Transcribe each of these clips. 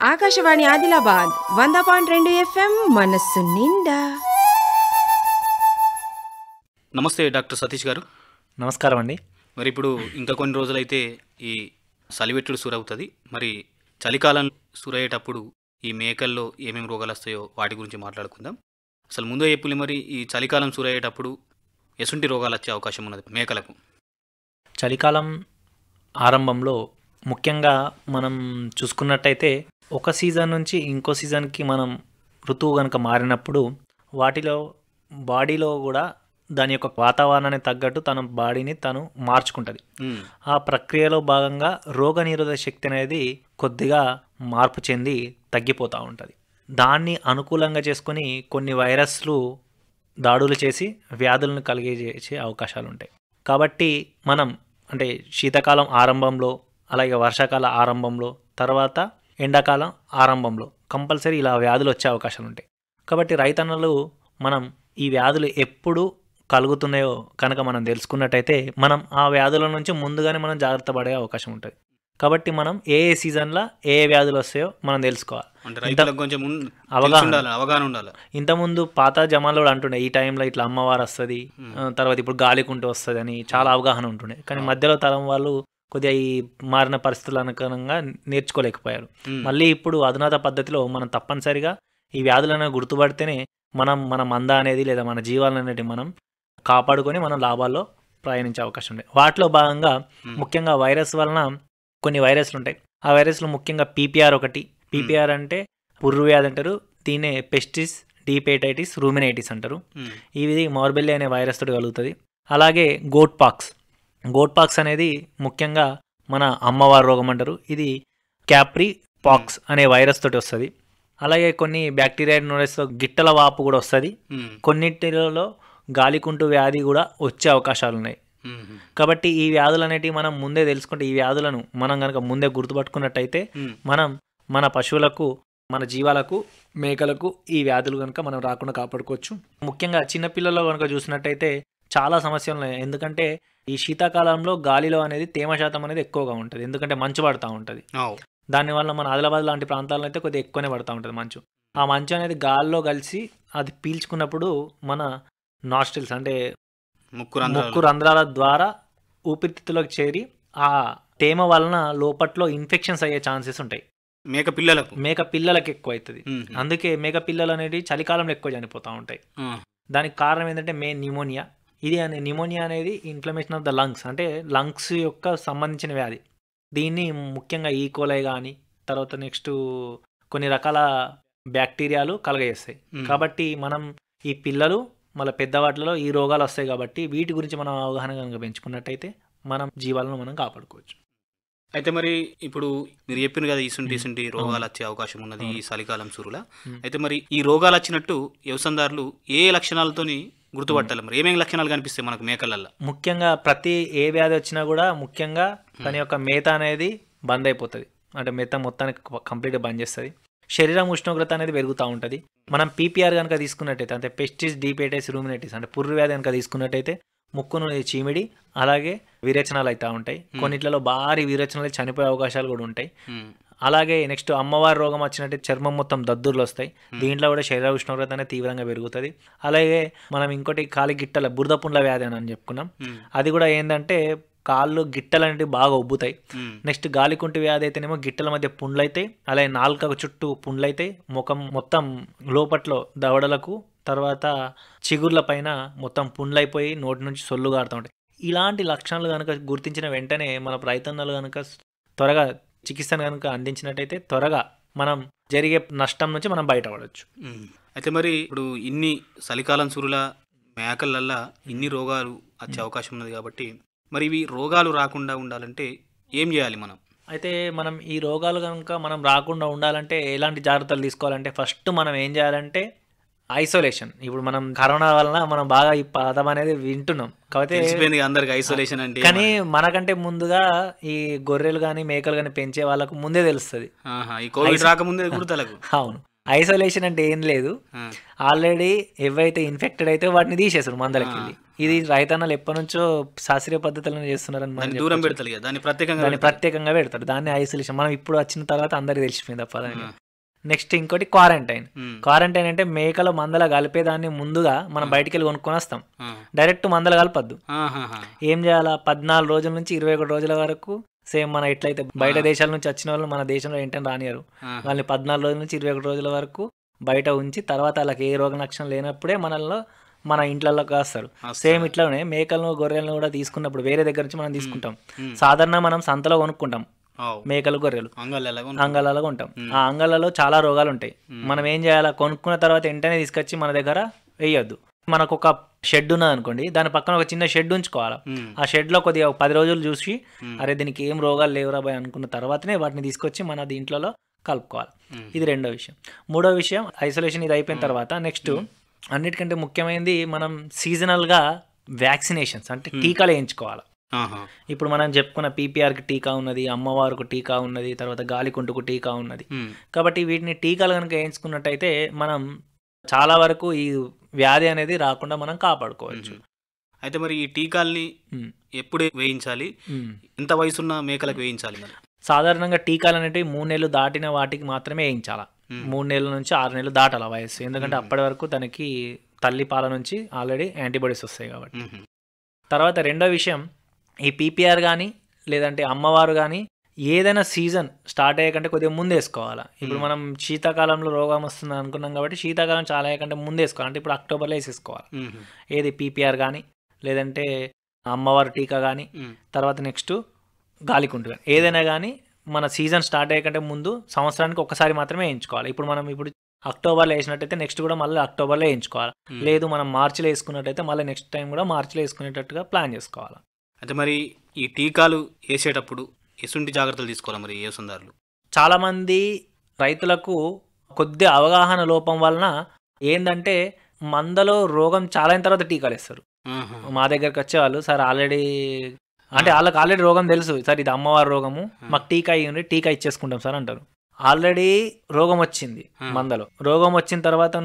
Akashvani Adilabad 100.2 FM మనస్సు నిండా. నమస్తే డాక్టర్ సతీష్ గారు. నమస్కారం అండి. మరి ఇప్పుడు ఇంకా కొన్ని రోజులైతే ఈ చలివెట్టుడు సురవుతుంది. మరి చలికాలం సురయ్యేటప్పుడు ఈ మేకల్లో ఏమేమి రోగాలు వస్తాయో వాటి గురించి మాట్లాడుకుందాం. అసలు ముందు ఎప్పుడు మరి ఈ చలికాలం సురయ్యేటప్పుడు ఎసుంటి రోగాలు వచ్చే అవకాశం ఉన్నది మేకలకు? చలికాలం ఆరంభంలో ముఖ్యంగా మనం చూసుకున్నట్టయితే ఒక సీజన్ నుంచి ఇంకో సీజన్కి మనం ఋతువు కనుక మారినప్పుడు వాటిలో బాడీలో కూడా దాని యొక్క వాతావరణానికి తగ్గట్టు తన బాడీని తను మార్చుకుంటుంది. ఆ ప్రక్రియలో భాగంగా రోగనిరోధక శక్తి అనేది కొద్దిగా మార్పు చెంది తగ్గిపోతూ ఉంటుంది. దాన్ని అనుకూలంగా చేసుకొని కొన్ని వైరస్లు దాడులు చేసి వ్యాధులను కలిగజేసే అవకాశాలు ఉంటాయి. కాబట్టి మనం అంటే శీతాకాలం ఆరంభంలో, అలాగే వర్షాకాల ఆరంభంలో, తర్వాత ఎండాకాలం ఆరంభంలో కంపల్సరీ ఇలా వ్యాధులు వచ్చే అవకాశాలు ఉంటాయి. కాబట్టి రైతన్నలు మనం ఈ వ్యాధులు ఎప్పుడు కలుగుతున్నాయో కనుక మనం తెలుసుకున్నట్టయితే మనం ఆ వ్యాధుల నుంచి ముందుగానే మనం జాగ్రత్త పడే అవకాశం ఉంటుంది. కాబట్టి మనం ఏ సీజన్లో ఏ వ్యాధులు వస్తాయో మనం తెలుసుకోవాలి. అవగాహన ఉండాలి. ఇంతకుముందు పాత జమాన్లో కూడా అంటుండే ఈ టైంలో ఇట్లా అమ్మవారు వస్తుంది, తర్వాత ఇప్పుడు గాలికుంటూ వస్తుంది అని చాలా అవగాహన ఉంటుండే. కానీ మధ్యలో తరం వాళ్ళు కొద్దిగా ఈ మారిన పరిస్థితుల అనుగుణంగా నేర్చుకోలేకపోయారు. మళ్ళీ ఇప్పుడు అధునాత పద్ధతిలో మనం తప్పనిసరిగా ఈ వ్యాధులను గుర్తుపడితేనే మన మంద అనేది లేదా మన జీవాలను అనేది మనం కాపాడుకొని మనం లాభాల్లో ప్రయాణించే అవకాశం ఉంది. వాటిలో భాగంగా ముఖ్యంగా వైరస్ వలన కొన్ని వైరస్లు ఉంటాయి. ఆ వైరస్లు ముఖ్యంగా పీపీఆర్ ఒకటి. పీపీఆర్ అంటే పుర్రు వ్యాధి అంటారు. దీనే పెస్టిస్ డీపేటైటిస్ రూమినైటిస్ అంటారు. ఇది మార్బెల్లి అనే వైరస్ తోటి కలుగుతుంది. అలాగే గోట్ పాక్స్ అనేది ముఖ్యంగా మన అమ్మవారి రోగం అంటారు. ఇది క్యాప్రీ పాక్స్ అనే వైరస్ తోటి వస్తుంది. అలాగే కొన్ని బ్యాక్టీరియా నోడెస్లో గిట్టల వాపు కూడా వస్తుంది. కొన్నిటిలో గాలికుంటు వ్యాధి కూడా వచ్చే అవకాశాలు ఉన్నాయి. కాబట్టి ఈ వ్యాధులు అనేటివి మనం ముందే తెలుసుకుంటే, ఈ వ్యాధులను మనం కనుక ముందే గుర్తుపట్టుకున్నట్టయితే మనం మన పశువులకు, మన జీవాలకు, మేకలకు ఈ వ్యాధులు కనుక మనం రాకుండా కాపాడుకోవచ్చు. ముఖ్యంగా చిన్నపిల్లల్లో కనుక చూసినట్టయితే చాలా సమస్యలు ఉన్నాయి. ఎందుకంటే ఈ శీతాకాలంలో గాలిలో అనేది తేమ శాతం అనేది ఎక్కువగా ఉంటుంది. ఎందుకంటే మంచు పడుతూ ఉంటుంది. దానివల్ల మన ఆదిలాబాద్ లాంటి ప్రాంతాల్లో అయితే కొద్దిగా ఎక్కువనే పడుతూ ఉంటుంది మంచు. ఆ మంచు అనేది గాల్లో కలిసి అది పీల్చుకున్నప్పుడు మన నాస్ట్రిల్స్ అంటే ముక్కు రంధ్రాల ద్వారా ఊపిరితిత్తులోకి చేరి ఆ తేమ వలన లోపట్లో ఇన్ఫెక్షన్స్ అయ్యే ఛాన్సెస్ ఉంటాయి. మేక పిల్లలకు ఎక్కువ అవుతుంది. అందుకే మేక పిల్లలు అనేది చలికాలంలో ఎక్కువ చనిపోతూ ఉంటాయి. దానికి కారణం ఏంటంటే మెయిన్ న్యూమోనియా. న్యూమోనియా అనేది ఇన్ఫ్లమేషన్ ఆఫ్ ద లంగ్స్, అంటే లంగ్స్ యొక్క సంబంధించిన వ్యాధి. దీన్ని ముఖ్యంగా ఈకోలై కానీ తర్వాత నెక్స్ట్ కొన్ని రకాల బ్యాక్టీరియాలు కలగజేస్తాయి. కాబట్టి మనం ఈ పిల్లలు మళ్ళీ పెద్దవాటిలో ఈ రోగాలు వస్తాయి. కాబట్టి వీటి గురించి మనం అవగాహన కనుక పెంచుకున్నట్టయితే మనం జీవాలను మనం కాపాడుకోవచ్చు. అయితే మరి ఇప్పుడు మీరు చెప్పిన కదా ఇసుంటి రోగాలు వచ్చే అవకాశం ఉన్నది ఈ చలికాలం సురుల. అయితే మరి ఈ రోగాలు వచ్చినట్టు వ్యవసాయదారులు ఏ లక్షణాలతోని గుర్తుపట్టాలి? మరి ఏమేమి లక్షణాలు కనిపిస్తాయి మనకు మేకలల్లో? ముఖ్యంగా ప్రతి ఏ వ్యాధి వచ్చినా కూడా ముఖ్యంగా తన యొక్క మేత అనేది బంద్ అయిపోతుంది. అంటే మేత మొత్తానికి కంప్లీట్గా బంద్ చేస్తుంది. శరీరం ఉష్ణోగ్రత అనేది పెరుగుతూ ఉంటుంది. మనం పీపీఆర్ కనుక తీసుకున్నట్టయితే అంటే పెస్టిస్ డీపేటైటిస్ రూమినైటిస్ అంటే పుర్రు వ్యాధి కనుక తీసుకున్నట్టయితే ముక్కును చీమిడి అలాగే విరేచనాలు అవుతూ ఉంటాయి. కొన్నిట్లలో భారీ విరేచనాలు చనిపోయే అవకాశాలు కూడా ఉంటాయి. అలాగే నెక్స్ట్ అమ్మవారి రోగం వచ్చినట్టు చర్మం మొత్తం దద్దుర్లు వస్తాయి. దీంట్లో కూడా శరీర ఉష్ణోగ్రత అనేది తీవ్రంగా పెరుగుతుంది. అలాగే మనం ఇంకోటి కాలి గిట్టల బురద పుండ్ల వ్యాధి అని చెప్పుకున్నాం. అది కూడా ఏంటంటే కాళ్ళు గిట్టలు అనేవి బాగా ఉబ్బుతాయి. నెక్స్ట్ గాలికుంటి వ్యాధి అయితేనేమో గిట్టల మధ్య పుండ్లు అవుతాయి. అలాగే నాలుక చుట్టూ పుండ్లు అవుతాయి. ముఖం మొత్తం లోపట్లో దవడలకు తర్వాత చిగుర్ల పైన మొత్తం పుండ్లు అయిపోయి నోటి నుంచి సొల్లు గారుతూ ఉంటాయి. ఇలాంటి లక్షణాలు కనుక గుర్తించిన వెంటనే మన రైతన్నలు కనుక త్వరగా చికిత్సను కనుక అందించినట్టయితే త్వరగా మనం జరిగే నష్టం నుంచి మనం బయటపడవచ్చు. అయితే మరి ఇప్పుడు ఇన్ని చలికాలం సురుల మేకలల్లా ఇన్ని రోగాలు వచ్చే అవకాశం ఉన్నది కాబట్టి మరి ఇవి రోగాలు రాకుండా ఉండాలంటే ఏం చేయాలి మనం? అయితే మనం ఈ రోగాలు కనుక మనం రాకుండా ఉండాలంటే ఎలాంటి జాగ్రత్తలు తీసుకోవాలంటే ఫస్ట్ మనం ఏం చేయాలంటే ఐసోలేషన్. ఇప్పుడు మనం కరోనా వలన మనం బాగా ఈ పదం అనేది వింటున్నాం కాబట్టి అందరికి ఐసోలేషన్ అంటే, కానీ మనకంటే ముందుగా ఈ గొర్రెలు కానీ మేకలు కానీ పెంచే వాళ్ళకు ముందే తెలుస్తుంది. అవును, ఐసోలేషన్ అంటే ఏం లేదు, ఆల్రెడీ ఏవైతే ఇన్ఫెక్టెడ్ అయితే వాటిని తీసేస్తారు మందలకి వెళ్ళి. ఇది రైతన్నలు ఎప్పటి నుంచో శాస్త్రీయ పద్ధతులను చేస్తున్నారని మనం దాన్ని దూరం పెడతారు కదా, దాన్ని ప్రత్యేకంగా పెడతారు. దాన్ని ఐసోలేషన్. మనం ఇప్పుడు వచ్చిన తర్వాత అందరికి తెలిసిపోయింది ఆ పదం. నెక్స్ట్ ఇంకోటి క్వారంటైన్. క్వారంటైన్ అంటే మేకల మందల కలిపేదాన్ని ముందుగా మనం బయటికి వెళ్ళి కొనుక్కొని వస్తాం. డైరెక్ట్ మందలు కలపద్దు. ఏం చేయాలా, 14 రోజుల నుంచి 21 రోజుల వరకు సేమ్ మన ఎట్లయితే బయట దేశాల నుంచి వచ్చిన వాళ్ళు మన దేశంలో ఏంటని రానియారు, వాళ్ళని 14 రోజుల నుంచి 21 రోజుల వరకు బయట ఉంచి తర్వాత వాళ్ళకి ఏ రోగ లక్షణం లేనప్పుడే మన ఇంట్లోకి వస్తారు. సేమ్ ఇట్లానే మేకలను గొర్రెలను కూడా తీసుకున్నప్పుడు వేరే దగ్గర నుంచి మనం తీసుకుంటాం. సాధారణ మనం సంతలో కొనుక్కుంటాం మేకలు గొర్రెలు, అంగళ్ళలో ఉంటాం. ఆ అంగళ్ళలో చాలా రోగాలు ఉంటాయి. మనం ఏం చేయాలా, కొనుక్కున్న తర్వాత వెంటనే తీసుకొచ్చి మన దగ్గర వేయొద్దు. మనకు ఒక షెడ్ ఉన్నది అనుకోండి, దాని పక్కన ఒక చిన్న షెడ్ ఉంచుకోవాలా. ఆ షెడ్ లో కొద్దిగా 10 రోజులు చూసి అరే దీనికి ఏం రోగాలు లేవురా బాయ్ అనుకున్న తర్వాతనే వాటిని తీసుకొచ్చి మన దీంట్లో కలుపుకోవాలి. ఇది రెండో విషయం. మూడో విషయం ఐసోలేషన్. ఇది అయిపోయిన తర్వాత నెక్స్ట్ అన్నిటికంటే ముఖ్యమైనది మనం సీజనల్ గా వ్యాక్సినేషన్స్ అంటే టీకాలు వేయించుకోవాలి. ఇప్పుడు మనం చెప్పుకున్న పీపీఆర్కి టీకా ఉన్నది, అమ్మవారికి టీకా ఉన్నది, తర్వాత గాలికుంటుకు టీకా ఉన్నది. కాబట్టి వీటిని టీకాలు కనుక వేయించుకున్నట్టయితే మనం చాలా వరకు ఈ వ్యాధి అనేది రాకుండా మనం కాపాడుకోవచ్చు. అయితే మరి ఈ టీకాల్ని ఎప్పుడు వేయించాలి, ఎంత వయసున్న మేకలకు వేయించాలి? సాధారణంగా టీకాలు అనేవి 3 నెలలు దాటిన వాటికి మాత్రమే వేయించాలా. 3 నెలల నుంచి 6 నెలలు దాటాల వయస్సు. ఎందుకంటే అప్పటి వరకు తనకి తల్లి పాల నుంచి ఆల్రెడీ యాంటీబాడీస్ వస్తాయి కాబట్టి. తర్వాత రెండో విషయం, ఈ పీపీఆర్ కానీ లేదంటే అమ్మవారు కానీ ఏదైనా సీజన్ స్టార్ట్ అయ్యేకంటే కొద్దిగా ముందు వేసుకోవాలి. ఇప్పుడు మనం శీతాకాలంలో రోగం వస్తుంది అనుకున్నాం కాబట్టి శీతాకాలం చాలా అయ్యేకంటే ముందు వేసుకోవాలి. అంటే ఇప్పుడు అక్టోబర్లో వేసేసుకోవాలి. ఏది పీపీఆర్ కానీ లేదంటే అమ్మవారు టీకా కానీ తర్వాత నెక్స్ట్ గాలికుంటు కానీ ఏదైనా కానీ మన సీజన్ స్టార్ట్ అయ్యేకంటే ముందు సంవత్సరానికి ఒక్కసారి మాత్రమే వేయించుకోవాలి. ఇప్పుడు మనం ఇప్పుడు అక్టోబర్లో వేసినట్టయితే నెక్స్ట్ కూడా మళ్ళీ అక్టోబర్లో వేయించుకోవాలి. లేదు మనం మార్చిలో వేసుకున్నట్టయితే మళ్ళీ నెక్స్ట్ టైం కూడా మార్చిలో వేసుకునేటట్టుగా ప్లాన్ చేసుకోవాలి. అయితే మరి ఈ టీకాలు వేసేటప్పుడు ఎటువంటి జాగ్రత్తలు తీసుకోవాలి మరి వ్యవసాయదారులు? చాలామంది రైతులకు కొద్ది అవగాహన లోపం వలన ఏంటంటే మందలో రోగం చాలా అయిన తర్వాత టీకాలు వేస్తారు. మా దగ్గరకు వచ్చేవాళ్ళు సార్ ఆల్రెడీ అంటే వాళ్ళకి ఆల్రెడీ రోగం తెలుసు, సార్ ఇది అమ్మవారి రోగము మాకు టీకా ఇవ్వండి టీకా ఇచ్చేసుకుంటాం సార్ అంటారు. ఆల్రెడీ రోగం వచ్చింది మందలో. రోగం వచ్చిన తర్వాత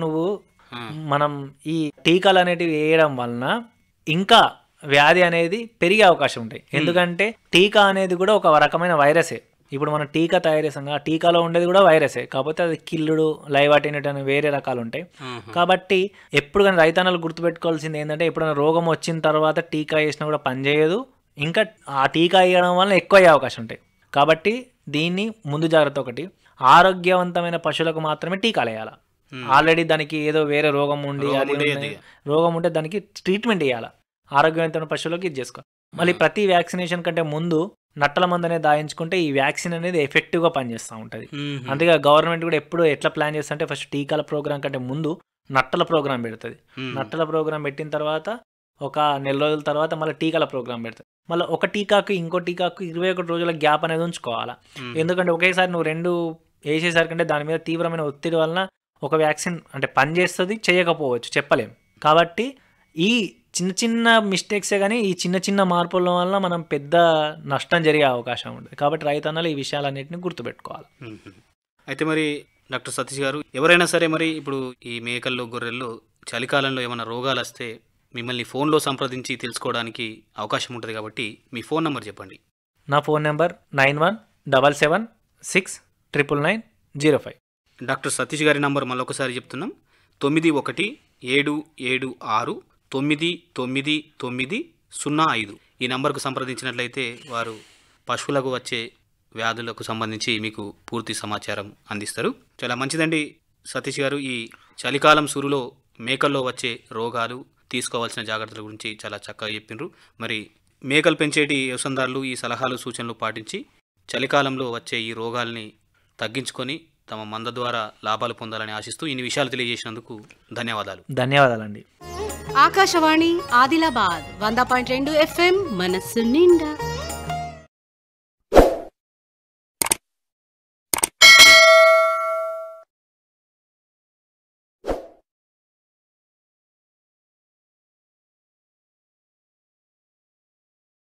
మనం ఈ టీకాలు అనేటివి వేయడం వలన ఇంకా వ్యాధి అనేది పెరిగే అవకాశం ఉంటాయి. ఎందుకంటే టీకా అనేది కూడా ఒక రకమైన వైరసే. ఇప్పుడు మనం టీకా తయారు చేసాం, ఆ టీకాలో ఉండేది కూడా వైరసే, కాకపోతే అది కిల్లుడు లైవ్ అటెండెంట్ అనే వేరే రకాలు ఉంటాయి. కాబట్టి ఎప్పుడు కానీ రైతన్నలు గుర్తుపెట్టుకోవాల్సింది ఏంటంటే ఎప్పుడైనా రోగం వచ్చిన తర్వాత టీకా వేసినా కూడా పనిచేయదు, ఇంకా ఆ టీకా వేయడం వల్ల ఎక్కువ అయ్యే అవకాశం ఉంటాయి. కాబట్టి దీన్ని ముందు జాగ్రత్త ఒకటి, ఆరోగ్యవంతమైన పశువులకు మాత్రమే టీకాలు వేయాలి. ఆల్రెడీ దానికి ఏదో వేరే రోగం ఉండి రోగం ఉంటే దానికి ట్రీట్మెంట్ వేయాలి. ఆరోగ్యవంతమైన పశువులకు ఇది చేసుకోవాలి. మళ్ళీ ప్రతి వ్యాక్సినేషన్ కంటే ముందు నట్టల మందనే దాయించుకుంటే ఈ వ్యాక్సిన్ అనేది ఎఫెక్టివ్గా పనిచేస్తూ ఉంటుంది. అందుకే గవర్నమెంట్ కూడా ఎప్పుడు ఎట్లా ప్లాన్ చేస్తుంటే ఫస్ట్ టీకాల ప్రోగ్రాం కంటే ముందు నట్టల ప్రోగ్రాం పెడుతుంది. నట్టల ప్రోగ్రాం పెట్టిన తర్వాత ఒక నెల రోజుల తర్వాత మళ్ళీ టీకాల ప్రోగ్రాం పెడుతుంది. మళ్ళీ ఒక టీకాకు ఇంకో టీకాకు 21 రోజుల గ్యాప్ అనేది ఉంచుకోవాలా. ఎందుకంటే ఒకేసారి నువ్వు 2 వేసేసరికంటే దాని మీద తీవ్రమైన ఒత్తిడి వలన ఒక వ్యాక్సిన్ అంటే పనిచేస్తుంది చేయకపోవచ్చు, చెప్పలేం. కాబట్టి ఈ చిన్న చిన్న మిస్టేక్సే కానీ ఈ చిన్న చిన్న మార్పుల వల్ల మనం పెద్ద నష్టం జరిగే అవకాశం ఉంటుంది. కాబట్టి రైతన్నలు ఈ విషయాలన్నింటినీ గుర్తుపెట్టుకోవాలి. అయితే మరి డాక్టర్ సతీష్ గారు, ఎవరైనా సరే మరి ఇప్పుడు ఈ మేకల్లో గొర్రెల్లో చలికాలంలో ఏమైనా రోగాలు వస్తే మిమ్మల్ని ఫోన్లో సంప్రదించి తెలుసుకోవడానికి అవకాశం ఉంటుంది కాబట్టి మీ ఫోన్ నెంబర్ చెప్పండి. నా ఫోన్ నెంబర్ 9177699905. డాక్టర్ సతీష్ గారి నంబర్ మళ్ళొకసారి చెప్తున్నాం, 9176999905. ఈ నంబర్కు సంప్రదించినట్లయితే వారు పశువులకు వచ్చే వ్యాధులకు సంబంధించి మీకు పూర్తి సమాచారం అందిస్తారు. చాలా మంచిదండి సతీష్ గారు. ఈ చలికాలం సురులో మేకల్లో వచ్చే రోగాలు, తీసుకోవాల్సిన జాగ్రత్తల గురించి చాలా చక్కగా చెప్పిండ్రు. మరి మేకలు పెంచేటి వ్యవసాయదారులు ఈ సలహాలు సూచనలు పాటించి చలికాలంలో వచ్చే ఈ రోగాల్ని తగ్గించుకొని తమ మంద ద్వారా లాభాలు పొందాలని ఆశిస్తూ ఇన్ని విషయాలు తెలియజేసినందుకు ధన్యవాదాలు. ధన్యవాదాలండి. ఆకాశవాణి ఆదిలాబాద్ 100.2 FM మనస్సు నిండా.